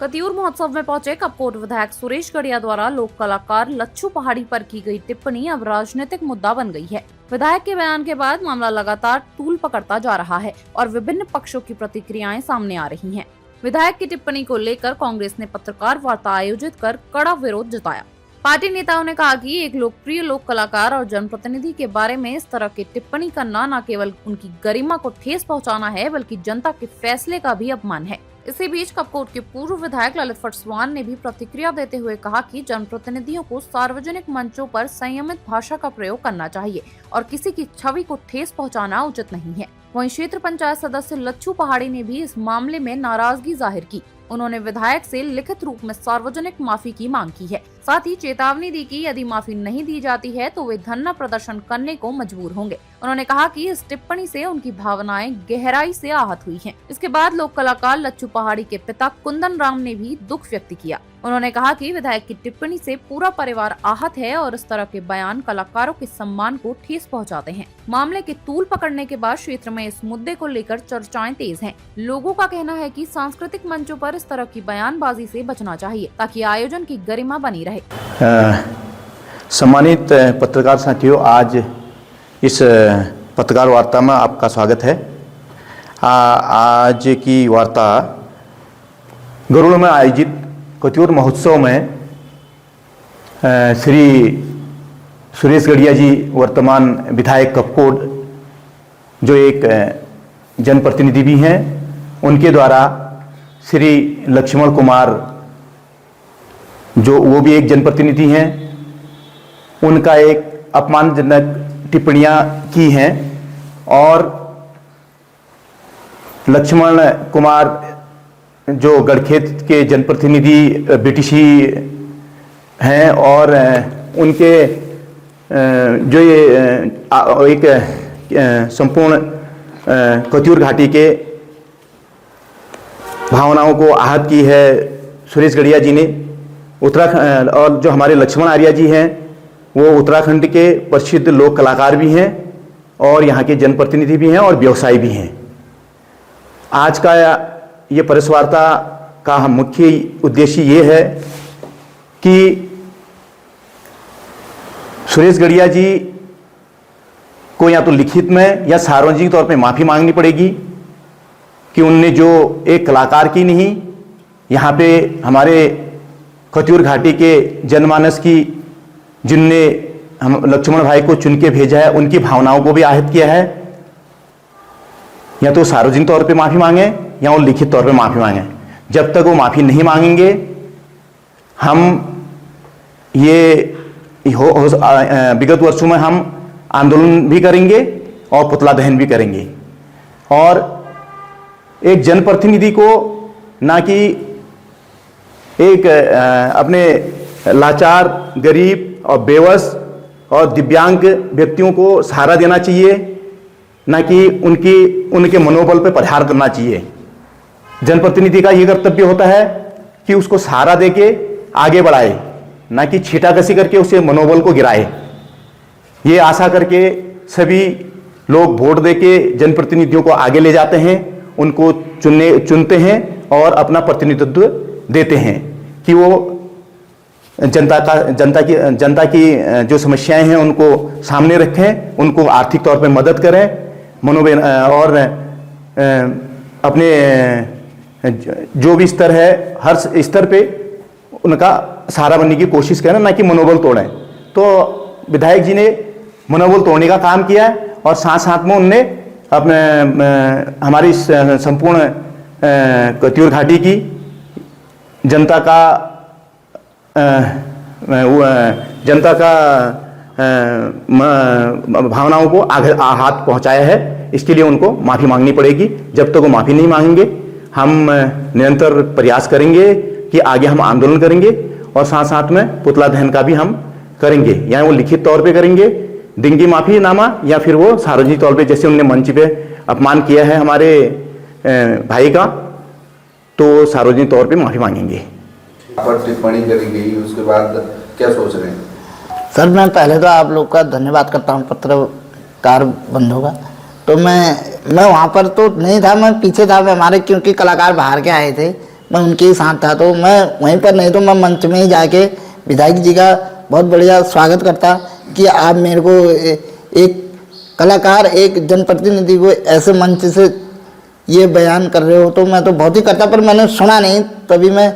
कतियूर महोत्सव में पहुंचे कपकोट विधायक सुरेश गड़िया द्वारा लोक कलाकार लच्छू पहाड़ी पर की गई टिप्पणी अब राजनीतिक मुद्दा बन गई है। विधायक के बयान के बाद मामला लगातार तूल पकड़ता जा रहा है और विभिन्न पक्षों की प्रतिक्रियाएं सामने आ रही हैं। विधायक की टिप्पणी को लेकर कांग्रेस ने पत्रकार वार्ता आयोजित कर कड़ा विरोध जताया। पार्टी नेताओं ने कहा कि एक लोकप्रिय लोक कलाकार और जनप्रतिनिधि के बारे में इस तरह की टिप्पणी करना न केवल उनकी गरिमा को ठेस पहुंचाना है बल्कि जनता के फैसले का भी अपमान है। इसी बीच कपकोट के पूर्व विधायक ललित फटसवान ने भी प्रतिक्रिया देते हुए कहा कि जनप्रतिनिधियों को सार्वजनिक मंचों पर संयमित भाषा का प्रयोग करना चाहिए और किसी की छवि को ठेस पहुंचाना उचित नहीं है। वहीं क्षेत्र पंचायत सदस्य लच्छू पहाड़ी ने भी इस मामले में नाराजगी जाहिर की। उन्होंने विधायक से लिखित रूप में सार्वजनिक माफी की मांग की है। साथ ही चेतावनी दी कि यदि माफी नहीं दी जाती है तो वे धरना प्रदर्शन करने को मजबूर होंगे। उन्होंने कहा कि इस टिप्पणी से उनकी भावनाएं गहराई से आहत हुई हैं। इसके बाद लोक कलाकार लच्छू पहाड़ी के पिता कुंदन राम ने भी दुख व्यक्त किया। उन्होंने कहा कि विधायक की टिप्पणी से पूरा परिवार आहत है और इस तरह के बयान कलाकारों के सम्मान को ठेस पहुंचाते हैं। मामले के तूल पकड़ने के बाद क्षेत्र में इस मुद्दे को लेकर चर्चाएं तेज हैं। लोगों का कहना है कि सांस्कृतिक मंचों पर इस तरह की बयानबाजी से बचना चाहिए ताकि आयोजन की गरिमा बनी रहे। सम्मानित पत्रकार साथियों, आज इस पत्रकार वार्ता में आपका स्वागत है। आज की वार्ता गरुड़ में आयोजित कतियूर महोत्सव में श्री सुरेश गड़िया जी, वर्तमान विधायक कपकोट, जो एक जनप्रतिनिधि भी हैं, उनके द्वारा श्री लक्ष्मण कुमार, जो वो भी एक जनप्रतिनिधि हैं, उनका एक अपमानजनक टिप्पणियां की हैं और लक्ष्मण कुमार जो गढ़खेत के जनप्रतिनिधि बीटीसी हैं और उनके जो ये एक संपूर्ण कतियूर घाटी के भावनाओं को आहत की है सुरेश गड़िया जी ने। उत्तराखंड और जो हमारे लक्ष्मण आर्या जी हैं, वो उत्तराखंड के प्रसिद्ध लोक कलाकार भी हैं और यहाँ के जनप्रतिनिधि भी हैं और व्यवसायी भी हैं। आज का ये प्रेस वार्ता का मुख्य उद्देश्य ये है कि सुरेश गड़िया जी को या तो लिखित में या सार्वजनिक तौर पे माफ़ी मांगनी पड़ेगी कि उनने जो एक कलाकार की नहीं, यहाँ पे हमारे कतियूर घाटी के जनमानस की, जिनने हम लक्ष्मण भाई को चुन के भेजा है, उनकी भावनाओं को भी आहत किया है। या तो सार्वजनिक तौर पे माफ़ी मांगे या वो लिखित तौर पे माफ़ी मांगे। जब तक वो माफ़ी नहीं मांगेंगे, हम ये विगत वर्षों में हम आंदोलन भी करेंगे और पुतला दहन भी करेंगे। और एक जनप्रतिनिधि को ना कि एक अपने लाचार, गरीब और बेवस और दिव्यांग व्यक्तियों को सहारा देना चाहिए, ना कि उनके मनोबल पर प्रहार करना चाहिए। जनप्रतिनिधि का ये कर्तव्य होता है कि उसको सहारा देके आगे बढ़ाए, ना कि छींटाकशी करके उसके मनोबल को गिराए। ये आशा करके सभी लोग वोट देके जनप्रतिनिधियों को आगे ले जाते हैं, उनको चुनते हैं और अपना प्रतिनिधित्व देते हैं कि वो जनता की जो समस्याएं हैं उनको सामने रखें, उनको आर्थिक तौर पे मदद करें, मनोबल और अपने जो भी स्तर है, हर स्तर पे उनका सहारा बनने की कोशिश करें, ना कि मनोबल तोड़ें। तो विधायक जी ने मनोबल तोड़ने का काम किया और साथ साथ में उनने अपने हमारी संपूर्ण कतियूर घाटी की जनता का भावनाओं को आहत पहुंचाया है। इसके लिए उनको माफ़ी मांगनी पड़ेगी। जब तक वो माफ़ी नहीं मांगेंगे, हम निरंतर प्रयास करेंगे कि आगे हम आंदोलन करेंगे और साथ साथ में पुतला दहन का भी हम करेंगे। या वो लिखित तौर पे करेंगे, देंगे माफ़ीनामा, या फिर वो सार्वजनिक तौर पे, जैसे उन्होंने मंच पे अपमान किया है हमारे भाई का, तो सार्वजनिक तौर पे माफ़ी मांगेंगे। पर टिप्पणी करी गई, उसके बाद क्या सोच रहे हैं? सर, मैं पहले तो आप लोग का धन्यवाद करता हूँ, पत्रकार बंधु का। तो मैं वहाँ पर तो नहीं था, मैं पीछे था। हमारे क्योंकि कलाकार बाहर के आए थे, मैं उनके ही साथ था, तो मैं वहीं पर नहीं तो मैं मंच में ही जाके विधायक जी का बहुत बढ़िया स्वागत करता कि आप मेरे को एक कलाकार, एक जनप्रतिनिधि को ऐसे मंच से ये बयान कर रहे हो, तो मैं तो बहुत ही करता, पर मैंने सुना नहीं, तभी मैं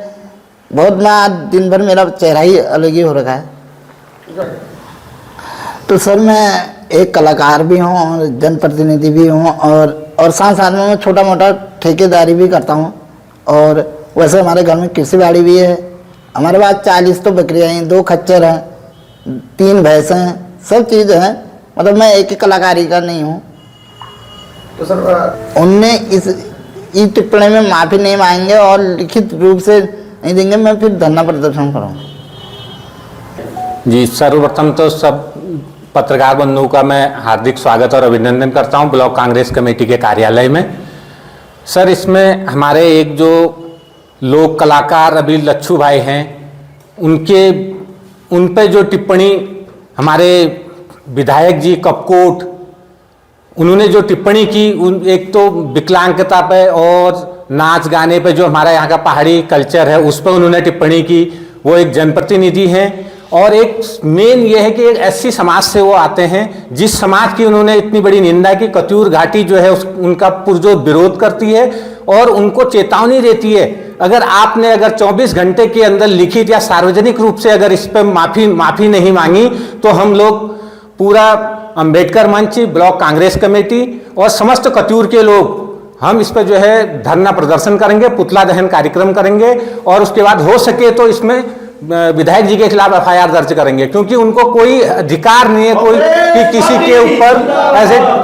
आज दिन भर मेरा चेहरा ही अलग ही हो रखा है। तो सर मैं एक कलाकार भी हूँ और जनप्रतिनिधि भी हूँ, और साथ साथ में मैं छोटा मोटा ठेकेदारी भी करता हूँ। और वैसे हमारे घर में कृषि बाड़ी भी है, हमारे पास 40 तो बकरियाँ हैं, 2 खच्चर हैं, 3 भैंस हैं, सब चीज़ हैं। मतलब मैं एक ही कलाकारी का नहीं हूँ। तो सर उनने इस टिप्पणी में माफ़ी नहीं मांगेंगे और लिखित रूप से नहीं देंगे, मैं फिर धरना प्रदर्शन करूँगा। जी, सर्वप्रथम तो सब पत्रकार बंधुओं का मैं हार्दिक स्वागत और अभिनंदन करता हूं ब्लॉक कांग्रेस कमेटी के कार्यालय में। सर, इसमें हमारे एक जो लोक कलाकार अभी लच्छू भाई हैं, उन पे जो टिप्पणी हमारे विधायक जी कपकोट, उन्होंने जो टिप्पणी की, एक तो विकलांगता पे और नाच गाने पे जो हमारा यहाँ का पहाड़ी कल्चर है उस पर उन्होंने टिप्पणी की। वो एक जनप्रतिनिधि हैं और एक मेन ये है कि एक ऐसी समाज से वो आते हैं जिस समाज की उन्होंने इतनी बड़ी निंदा की। कत्यूर घाटी जो है उनका पुरजोर विरोध करती है और उनको चेतावनी देती है, अगर 24 घंटे के अंदर लिखित या सार्वजनिक रूप से अगर इस पर माफ़ी नहीं मांगी तो हम लोग पूरा अंबेडकर मंच, ब्लॉक कांग्रेस कमेटी और समस्त कत्यूर के लोग हम इस पर जो है धरना प्रदर्शन करेंगे, पुतला दहन कार्यक्रम करेंगे और उसके बाद हो सके तो इसमें विधायक जी के खिलाफ FIR दर्ज करेंगे, क्योंकि उनको कोई अधिकार नहीं है कोई कि किसी के ऊपर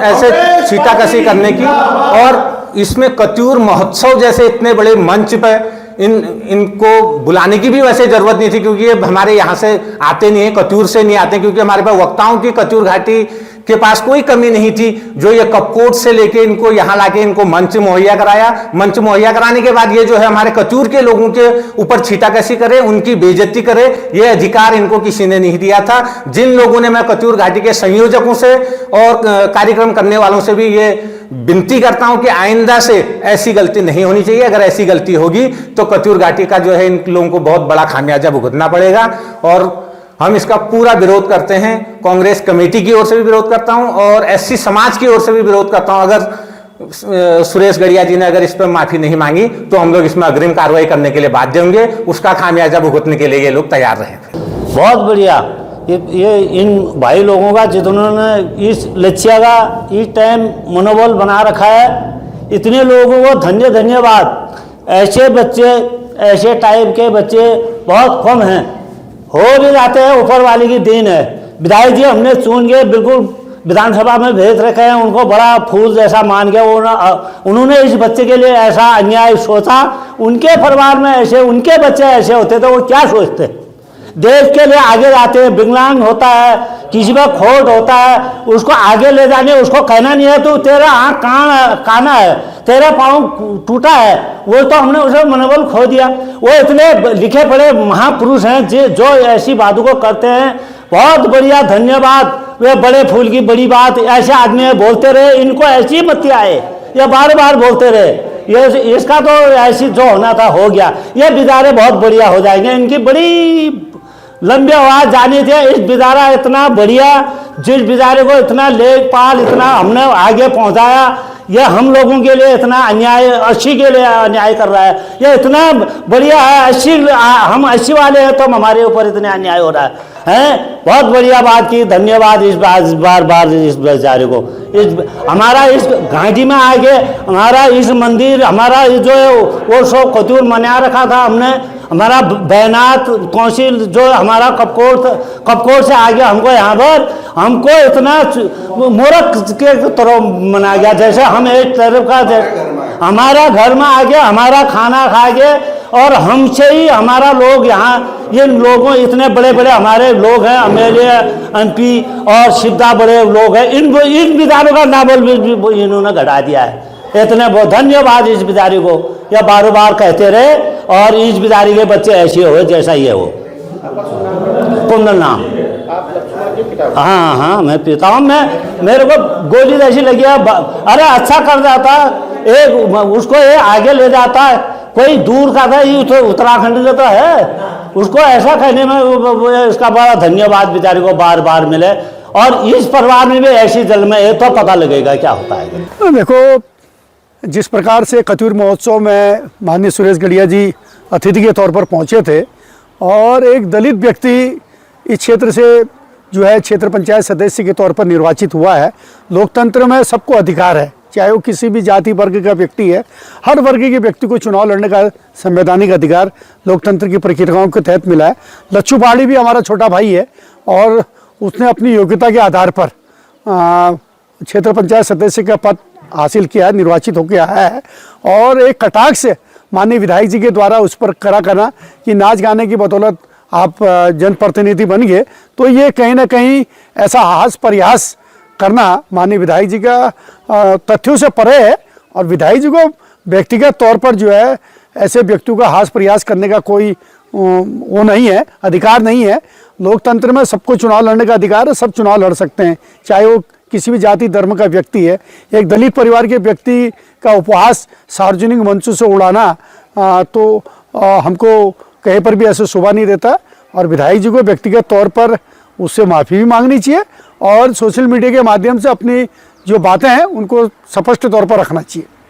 ऐसे छीटाकशी करने की। और इसमें कत्यूर महोत्सव जैसे इतने बड़े मंच पर इनको बुलाने की भी वैसे जरूरत नहीं थी, क्योंकि ये हमारे यहाँ से आते नहीं है, कत्यूर से नहीं आते, क्योंकि हमारे पास वक्ताओं की कत्यूर घाटी के पास कोई कमी नहीं थी। जो ये कपकोट से लेके इनको यहाँ लाके इनको मंच मुहैया कराया, मंच मुहैया कराने के बाद ये जो है हमारे कत्यूर के लोगों के ऊपर छीटाकशी करे, उनकी बेइज्जती करे, ये अधिकार इनको किसी ने नहीं दिया था। जिन लोगों ने, मैं कत्यूर घाटी के संयोजकों से और कार्यक्रम करने वालों से भी ये विनती करता हूं कि आइंदा से ऐसी गलती नहीं होनी चाहिए। अगर ऐसी गलती होगी तो कत्यूर घाटी का जो है इन लोगों को बहुत बड़ा खामियाजा भुगतना पड़ेगा और हम इसका पूरा विरोध करते हैं। कांग्रेस कमेटी की ओर से भी विरोध करता हूं और SC समाज की ओर से भी विरोध करता हूं। अगर सुरेश गड़िया जी ने अगर इस पर माफी नहीं मांगी तो हम लोग इसमें अग्रिम कार्रवाई करने के लिए बाध्य होंगे, उसका खामियाजा भुगतने के लिए ये लोग तैयार रहे। बहुत बढ़िया ये इन भाई लोगों का जिन्होंने इस लक्ष्य का इस टाइम मनोबल बना रखा है, इतने लोगों को धन्यवाद। ऐसे बच्चे, ऐसे टाइप के बच्चे बहुत कम हैं, हो भी जाते हैं, ऊपर वाले की देन है। विधायक जी हमने चुन के बिल्कुल विधानसभा में भेज रखे हैं, उनको बड़ा फूल जैसा मान के उन्होंने इस बच्चे के लिए ऐसा अन्याय सोचा। उनके परिवार में ऐसे उनके बच्चे ऐसे होते तो वो क्या सोचते। देश के लिए आगे जाते हैं, विकलांग होता है, किसी में खोट होता है, उसको आगे ले जाने, उसको कहना नहीं है तो तेरा आँख काना है, तेरा पाँव टूटा है, वो तो हमने उसे मनोबल खो दिया। वो इतने लिखे पढ़े महापुरुष हैं जो ऐसी बातों को करते हैं। बहुत बढ़िया, धन्यवाद। वे बड़े फूल की बड़ी बात, ऐसे आदमी बोलते रहे, इनको ऐसी मत आए, ये बार बार बोलते रहे। ये इसका तो ऐसी जो होना था हो गया। ये बिदारे बहुत बढ़िया हो जाएंगे, इनकी बड़ी लंबी आवाज जानी थी। इस बिदारा इतना बढ़िया, जिस बिदारे को इतना लेखपाल इतना हमने आगे पहुंचाया, ये हम लोगों के लिए इतना अन्याय, 80 के लिए अन्याय कर रहा है। ये इतना बढ़िया है, 80 हम 80 वाले हैं तो हमारे ऊपर इतना अन्याय हो रहा है। बहुत बढ़िया बात की, धन्यवाद इस बार इस बेचारे को। हमारा इस घाटी में आके हमारा इस मंदिर, हमारा जो है वो सब कत्यूर मना रखा था हमने। हमारा बैनात कौंसिल जो हमारा कपकोट से आगे हमको यहाँ पर हमको इतना मूर्ख के तरह मना गया, जैसे हम एक तरफ का हमारा घर में आके हमारा खाना खा के और हमसे ही हमारा लोग यहाँ, ये लोगों इतने बड़े बड़े हमारे लोग हैं, MLA MP और शिवदा बड़े लोग हैं, इन विधानों का नावल भी इन्होंने घटा दिया है। इतने बहुत धन्यवाद इस बिदारी को, या बार बार कहते रहे और इस बिदारी के बच्चे ऐसे हो जैसा ये हो। कुंदन नाम। हाँ, मैं पिता हूँ। मेरे को गोली जैसी लगी है, अरे अच्छा कर जाता, एक उसको ये आगे ले जाता कोई दूर का था, ये उत्तराखंड का तो है, उसको ऐसा कहने में उसका बड़ा धन्यवाद बेचारे को बार बार मिले। और इस परिवार में भी ऐसी जल में है तो पता लगेगा क्या होता है। तो देखो, जिस प्रकार से कतूर महोत्सव में माननीय सुरेश गढ़िया जी अतिथि के तौर पर पहुंचे थे और एक दलित व्यक्ति इस क्षेत्र से जो है क्षेत्र पंचायत सदस्य के तौर पर निर्वाचित हुआ है। लोकतंत्र में सबको अधिकार है, चाहे वो किसी भी जाति वर्ग का व्यक्ति है, हर वर्ग के व्यक्ति को चुनाव लड़ने का संवैधानिक अधिकार लोकतंत्र की प्रक्रियाओं के तहत मिला है। लच्छू पहाड़ी भी हमारा छोटा भाई है और उसने अपनी योग्यता के आधार पर क्षेत्र पंचायत सदस्य का पद हासिल किया है, निर्वाचित होकर आया है। और एक कटाक्ष से माननीय विधायक जी के द्वारा उस पर कड़ा करना कि नाच गाने की बदौलत आप जनप्रतिनिधि बन गए, तो ये कहीं ना कहीं ऐसा हास प्रयास करना माननीय विधायक जी का तथ्यों से परे है। और विधायक जी को व्यक्तिगत तौर पर जो है ऐसे व्यक्तियों का हास प्रयास करने का कोई वो नहीं है, अधिकार नहीं है। लोकतंत्र में सबको चुनाव लड़ने का अधिकार है, सब चुनाव लड़ सकते हैं, चाहे वो किसी भी जाति धर्म का व्यक्ति है। एक दलित परिवार के व्यक्ति का उपहास सार्वजनिक मंचों से उड़ाना तो हमको कहीं पर भी ऐसे शोभा नहीं देता। और विधायक जी को व्यक्तिगत तौर पर उससे माफ़ी भी मांगनी चाहिए और सोशल मीडिया के माध्यम से अपनी जो बातें हैं उनको स्पष्ट तौर पर रखना चाहिए।